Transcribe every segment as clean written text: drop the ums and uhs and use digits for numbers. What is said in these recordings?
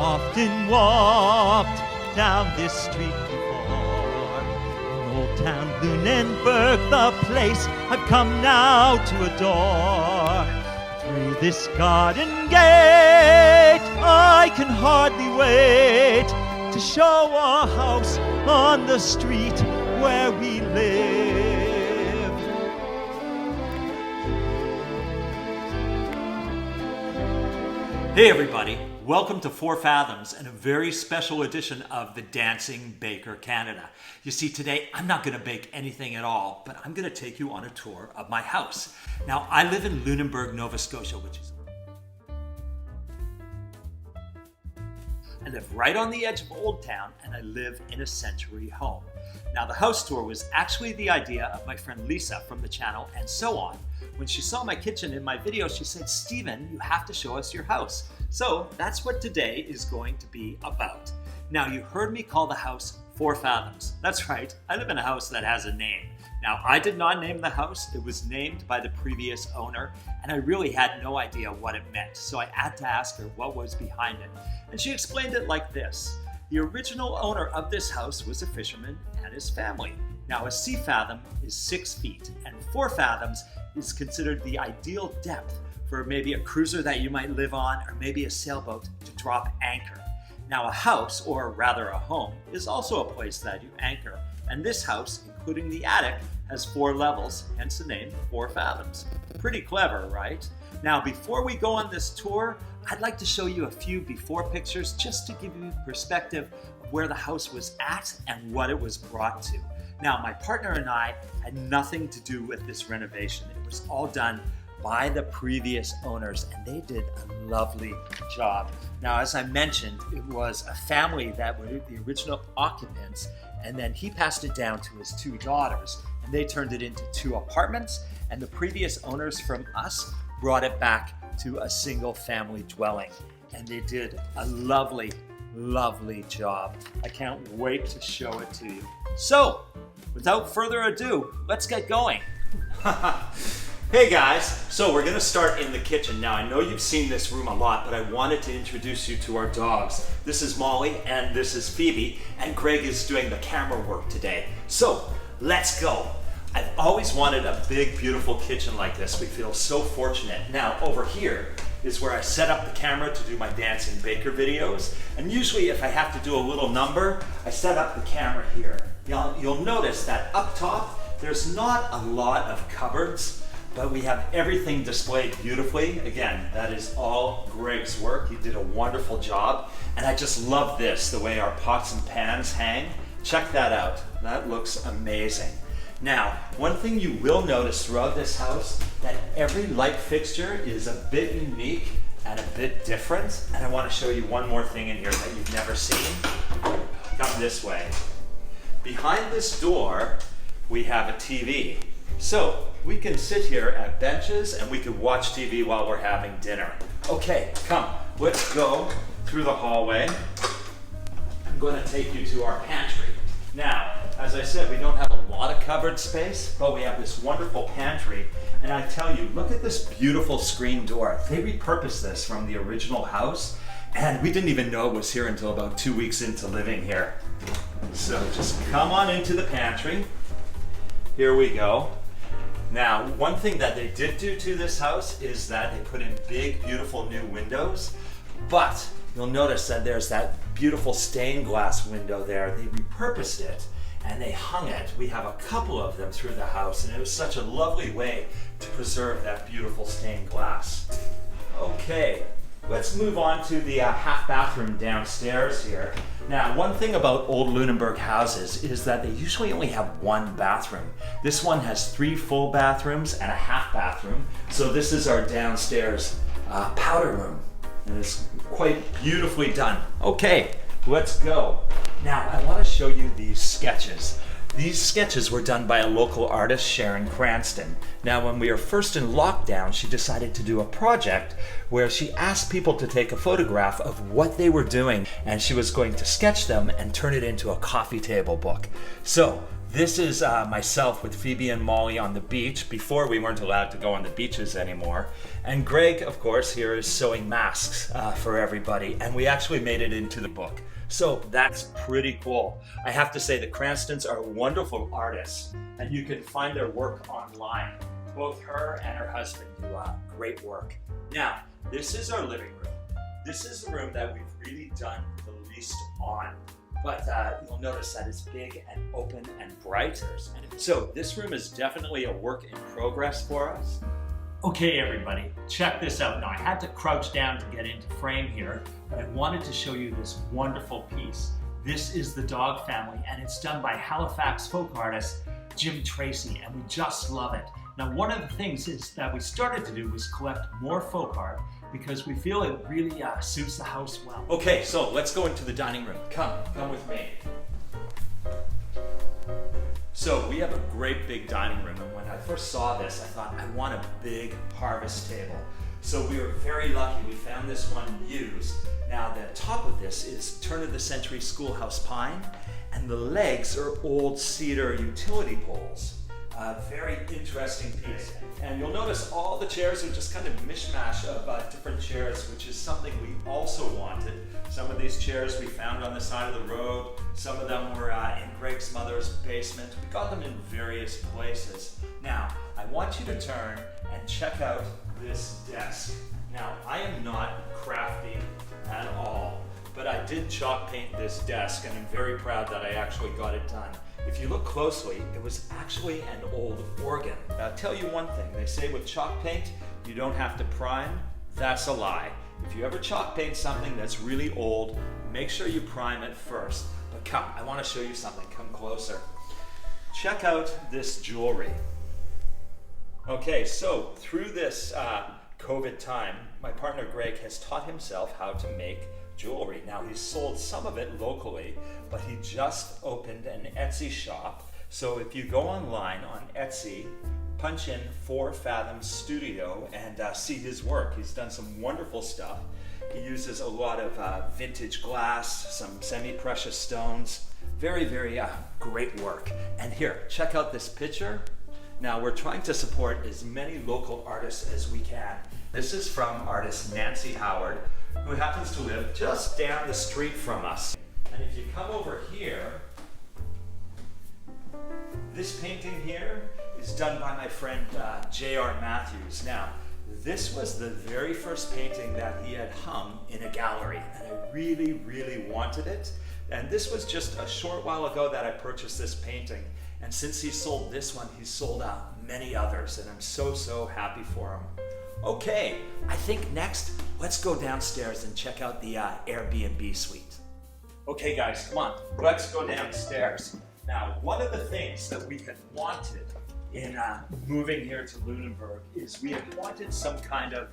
often walked down this street before. In Old Town Lunenburg, the place I've come now to adore. Through this garden gate, I can hardly wait to show a house on the street where we live. Hey everybody, welcome to 4 Fathoms and a very special edition of the Dancing Baker Canada. You see, today I'm not going to bake anything at all, but I'm going to take you on a tour of my house. Now, I live in Lunenburg, Nova Scotia, I live right on the edge of Old Town, and I live in a century home. Now, the house tour was actually the idea of my friend Lisa from the channel And So On. When she saw my kitchen in my video, she said, "Stephen, you have to show us your house." So that's what today is going to be about. Now, you heard me call the house 4 Fathoms. That's right, I live in a house that has a name. Now, I did not name the house. It was named by the previous owner, and I really had no idea what it meant. So I had to ask her what was behind it. And she explained it like this. The original owner of this house was a fisherman and his family. Now, a sea fathom is 6 feet, and 4 fathoms is considered the ideal depth for maybe a cruiser that you might live on, or maybe a sailboat to drop anchor. Now, a house, or rather a home, is also a place that you anchor. And this house, including the attic, has 4 levels, hence the name 4 Fathoms. Pretty clever, right? Now, before we go on this tour, I'd like to show you a few before pictures just to give you perspective of where the house was at and what it was brought to. Now, my partner and I had nothing to do with this renovation. It was all done by the previous owners, and they did a lovely job. Now, as I mentioned, it was a family that were the original occupants, and then he passed it down to his 2 daughters, and they turned it into 2 apartments, and the previous owners from us brought it back to a single family dwelling, and they did a lovely, lovely job. I can't wait to show it to you. So, without further ado, let's get going. Hey guys, so we're gonna start in the kitchen. Now, I know you've seen this room a lot, but I wanted to introduce you to our dogs. This is Molly and this is Phoebe, and Greg is doing the camera work today. So, let's go. I've always wanted a big, beautiful kitchen like this. We feel so fortunate. Now, over here is where I set up the camera to do my Dancing Baker videos. And usually if I have to do a little number, I set up the camera here. You'll notice that up top, there's not a lot of cupboards, but we have everything displayed beautifully. Again, that is all Greg's work. He did a wonderful job. And I just love this, the way our pots and pans hang. Check that out. That looks amazing. Now, one thing you will notice throughout this house, that every light fixture is a bit unique and a bit different. And I want to show you one more thing in here that you've never seen. Come this way. Behind this door, we have a TV. So we can sit here at benches and we can watch TV while we're having dinner. Okay, come, let's go through the hallway. I'm going to take you to our pantry. Now, as I said, we don't have a lot of cupboard space, but we have this wonderful pantry. And I tell you, look at this beautiful screen door. They repurposed this from the original house, and we didn't even know it was here until about 2 weeks into living here. So just come on into the pantry. Here we go. Now, one thing that they did do to this house is that they put in big, beautiful new windows, but you'll notice that there's that beautiful stained glass window there. They repurposed it and they hung it. We have a couple of them through the house, and it was such a lovely way to preserve that beautiful stained glass. Okay, let's move on to the half bathroom downstairs here. Now, one thing about old Lunenburg houses is that they usually only have 1 bathroom. This one has 3 full bathrooms and a half bathroom. So this is our downstairs powder room. And it's quite beautifully done. Okay, let's go. Now, I want to show you these sketches. These sketches were done by a local artist, Sharon Cranston. Now, when we were first in lockdown, she decided to do a project where she asked people to take a photograph of what they were doing, and she was going to sketch them and turn it into a coffee table book. So This is myself with Phoebe and Molly on the beach. Before we weren't allowed to go on the beaches anymore. And Greg, of course, here is sewing masks for everybody. And we actually made it into the book. So that's pretty cool. I have to say the Cranstons are wonderful artists, and you can find their work online. Both her and her husband do great work. Now, this is our living room. This is the room that we've really done the least on. But you'll notice that it's big and open and bright. So this room is definitely a work in progress for us. Okay, everybody, check this out. Now, I had to crouch down to get into frame here, but I wanted to show you this wonderful piece. This is the dog family, and it's done by Halifax folk artist Jim Tracy, and we just love it. Now, one of the things is that we started to do was collect more folk art because we feel it really suits the house well. Okay, so let's go into the dining room. Come with me. So we have a great big dining room, and when I first saw this, I thought, I want a big harvest table. So we were very lucky. We found this one used. Now the top of this is turn-of-the-century schoolhouse pine, and the legs are old cedar utility poles. Very interesting piece. And you'll notice all the chairs are just kind of mishmash of different chairs, which is something we also wanted. Some of these chairs we found on the side of the road. Some of them were in Greg's mother's basement. We got them in various places. Now, I want you to turn and check out this desk. Now, I am not crafty at all, but I did chalk paint this desk, and I'm very proud that I actually got it done. If you look closely, it was actually an old organ. Now, I'll tell you one thing. They say with chalk paint, you don't have to prime. That's a lie. If you ever chalk paint something that's really old, make sure you prime it first. But come, I want to show you something. Come closer. Check out this jewelry. Okay, so through this COVID time, my partner Greg has taught himself how to make jewelry. Now, he's sold some of it locally, but he just opened an Etsy shop. So if you go online on Etsy, punch in 4 Fathom Studio and see his work. He's done some wonderful stuff. He uses a lot of vintage glass, some semi-precious stones. Very, very great work. And here, check out this picture. Now, we're trying to support as many local artists as we can. This is from artist Nancy Howard, who happens to live just down the street from us. And if you come over here, this painting here is done by my friend J.R. Matthews. Now, this was the very first painting that he had hung in a gallery, and I really, really wanted it. And this was just a short while ago that I purchased this painting. And since he sold this one, he's sold out many others, and I'm so happy for him. Okay, I think next, let's go downstairs and check out the Airbnb Suite. Okay guys, come on, let's go downstairs. Now, one of the things that we had wanted in moving here to Lunenburg is we had wanted some kind of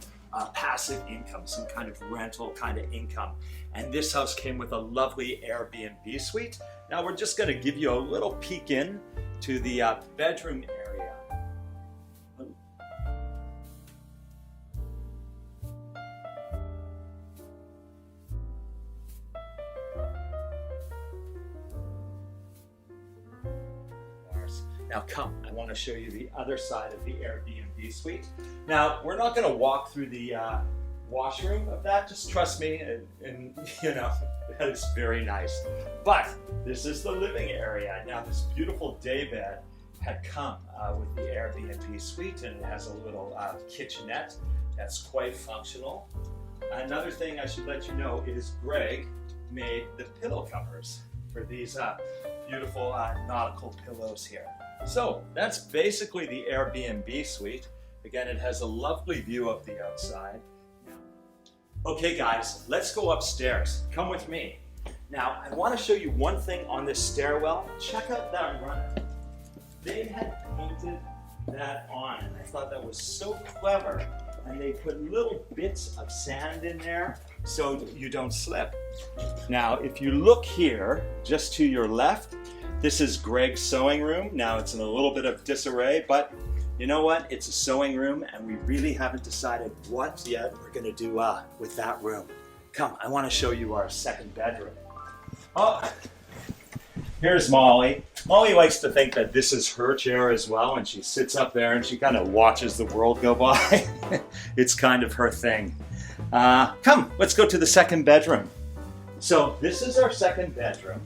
passive income, some kind of rental kind of income. And this house came with a lovely Airbnb suite. Now we're just gonna give you a little peek in to the bedroom area. Now come, I want to show you the other side of the Airbnb suite. Now, we're not going to walk through the washroom of that, just trust me, and you know, that is very nice. But this is the living area. Now, this beautiful day bed had come with the Airbnb suite, and it has a little kitchenette that's quite functional. Another thing I should let you know is Greg made the pillow covers for these beautiful nautical pillows here. So that's basically the Airbnb suite. Again, it has a lovely view of the outside. Okay guys, let's go upstairs. Come with me. Now, I want to show you one thing on this stairwell. Check out that runner. They had painted that on, and I thought that was so clever. And they put little bits of sand in there so you don't slip. Now, if you look here, just to your left, this is Greg's sewing room. Now it's in a little bit of disarray, but you know what? It's a sewing room, and we really haven't decided what yet we're gonna do with that room. Come, I wanna show you our second bedroom. Oh, Here's Molly. Molly likes to think that this is her chair as well, and she sits up there and she kind of watches the world go by. It's kind of her thing. Come, let's go to the second bedroom. So this is our second bedroom.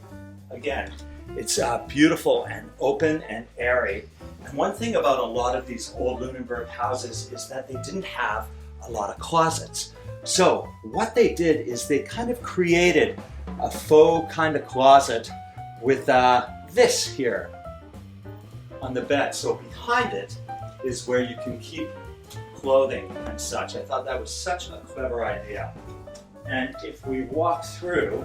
Again, it's beautiful and open and airy. And one thing about a lot of these old Lunenburg houses is that they didn't have a lot of closets. So what they did is they kind of created a faux kind of closet with this here on the bed. So behind it is where you can keep clothing and such. I thought that was such a clever idea. And if we walk through,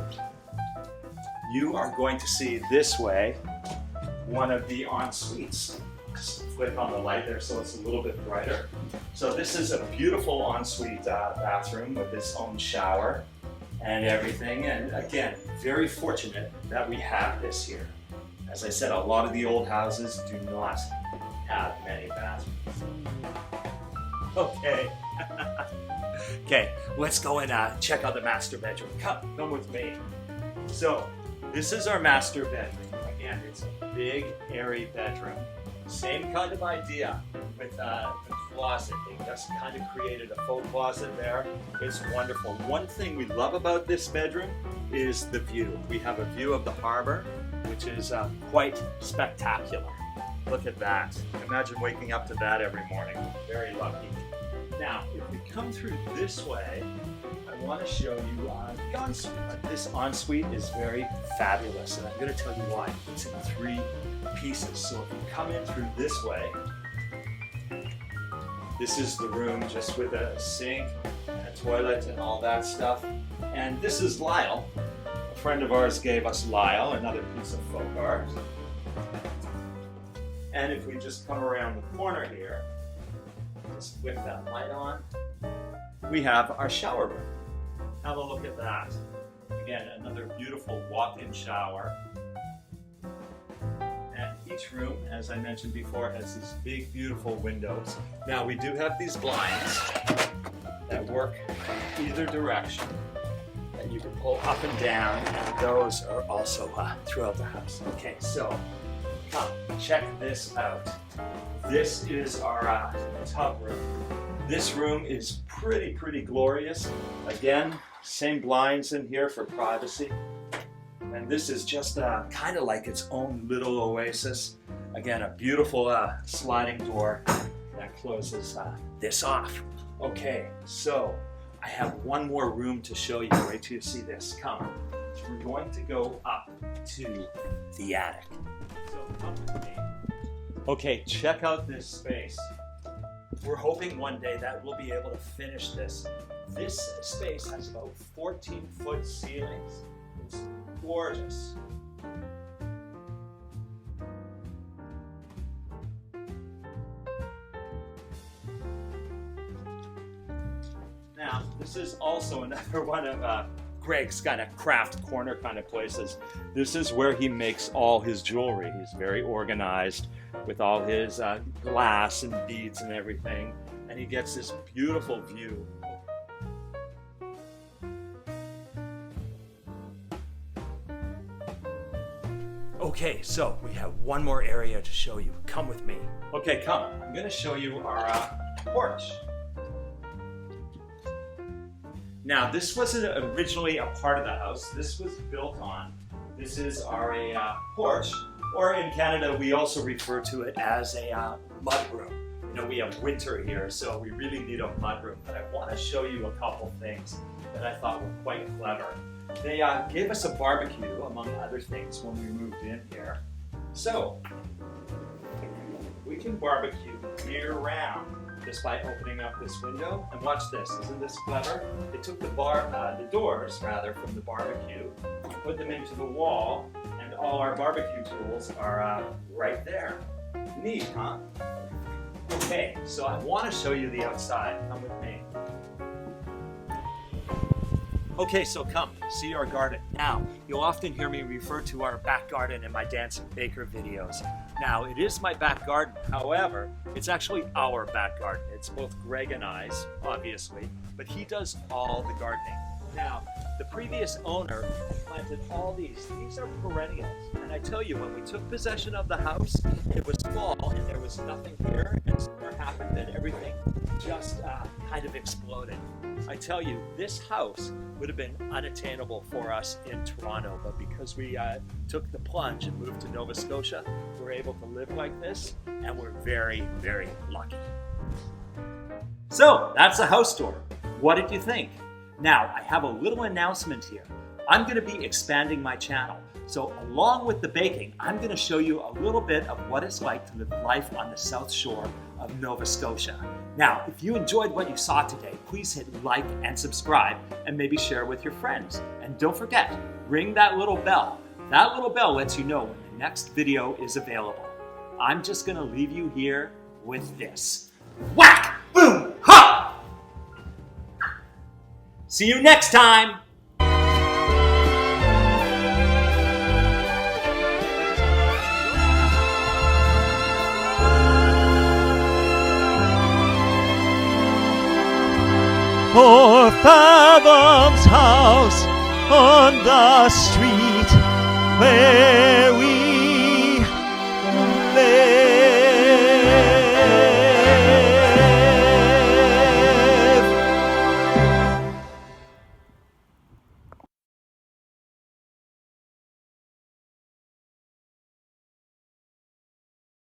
you are going to see this way one of the en-suites. Just flip on the light there so it's a little bit brighter. So this is a beautiful ensuite bathroom with its own shower and everything. And again, very fortunate that we have this here. As I said, a lot of the old houses do not have many bathrooms. Okay. Okay, let's go and check out the master bedroom. Come with me. So this is our master bedroom. Again, it's a big, airy bedroom. Same kind of idea with the closet. They just kind of created a faux closet there. It's wonderful. One thing we love about this bedroom is the view. We have a view of the harbor, which is quite spectacular. Look at that. Imagine waking up to that every morning. Very lucky. Now, if we come through this way, I want to show you the ensuite. This ensuite is very fabulous, and I'm going to tell you why. It's in 3 pieces. So if you come in through this way, this is the room just with a sink and a toilet and all that stuff. And this is Lyle. A friend of ours gave us Lyle, another piece of folk art. And if we just come around the corner here, just whip that light on, we have our shower room. Have a look at that. Again, another beautiful walk-in shower. And each room, as I mentioned before, has these big, beautiful windows. Now, we do have these blinds that work either direction that you can pull up and down, and those are also throughout the house. Okay, so come check this out. This is our tub room. This room is pretty glorious. Again, same blinds in here for privacy. And this is just kind of like its own little oasis. Again, a beautiful sliding door that closes this off. Okay, so I have one more room to show you. Wait till you see this. Come. We're going to go up to the attic. So come with me. Okay, check out this space. We're hoping one day that we'll be able to finish this. This space has about 14-foot ceilings. It's gorgeous. Now, this is also another one of Greg's kind of craft corner kind of places. This is where he makes all his jewelry. He's very organized with all his glass and beads and everything. And he gets this beautiful view. Okay, so we have one more area to show you. Come with me. Okay, come. I'm going to show you our porch. Now, this wasn't originally a part of the house. This was built on. This is our porch, or in Canada, we also refer to it as a mud room. You know, we have winter here, so we really need a mud room. But I want to show you a couple things that I thought were quite clever. They gave us a barbecue, among other things, when we moved in here. So, we can barbecue year-round just by opening up this window. And watch this, isn't this clever? They took the doors from the barbecue, put them into the wall, and all our barbecue tools are right there. Neat, huh? Okay, so I want to show you the outside. Come with me. Okay, so come, see our garden. Now, you'll often hear me refer to our back garden in my Dancing Baker videos. Now, it is my back garden. However, it's actually our back garden. It's both Greg and I's, obviously, but he does all the gardening. Now, the previous owner had planted all these. These are perennials. And I tell you, when we took possession of the house, it was fall and there was nothing here. And something happened and everything just kind of exploded. I tell you, this house would have been unattainable for us in Toronto, but because we took the plunge and moved to Nova Scotia, we're able to live like this, and we're very, very lucky. So that's a house tour. What did you think? Now, I have a little announcement here. I'm going to be expanding my channel. So along with the baking, I'm going to show you a little bit of what it's like to live life on the South Shore of Nova Scotia. Now, if you enjoyed what you saw today, please hit like and subscribe and maybe share with your friends. And don't forget, ring that little bell. That little bell lets you know when the next video is available. I'm just going to leave you here with this. Whack! Boom! Ha! See you next time! Four Fathoms House on the street where we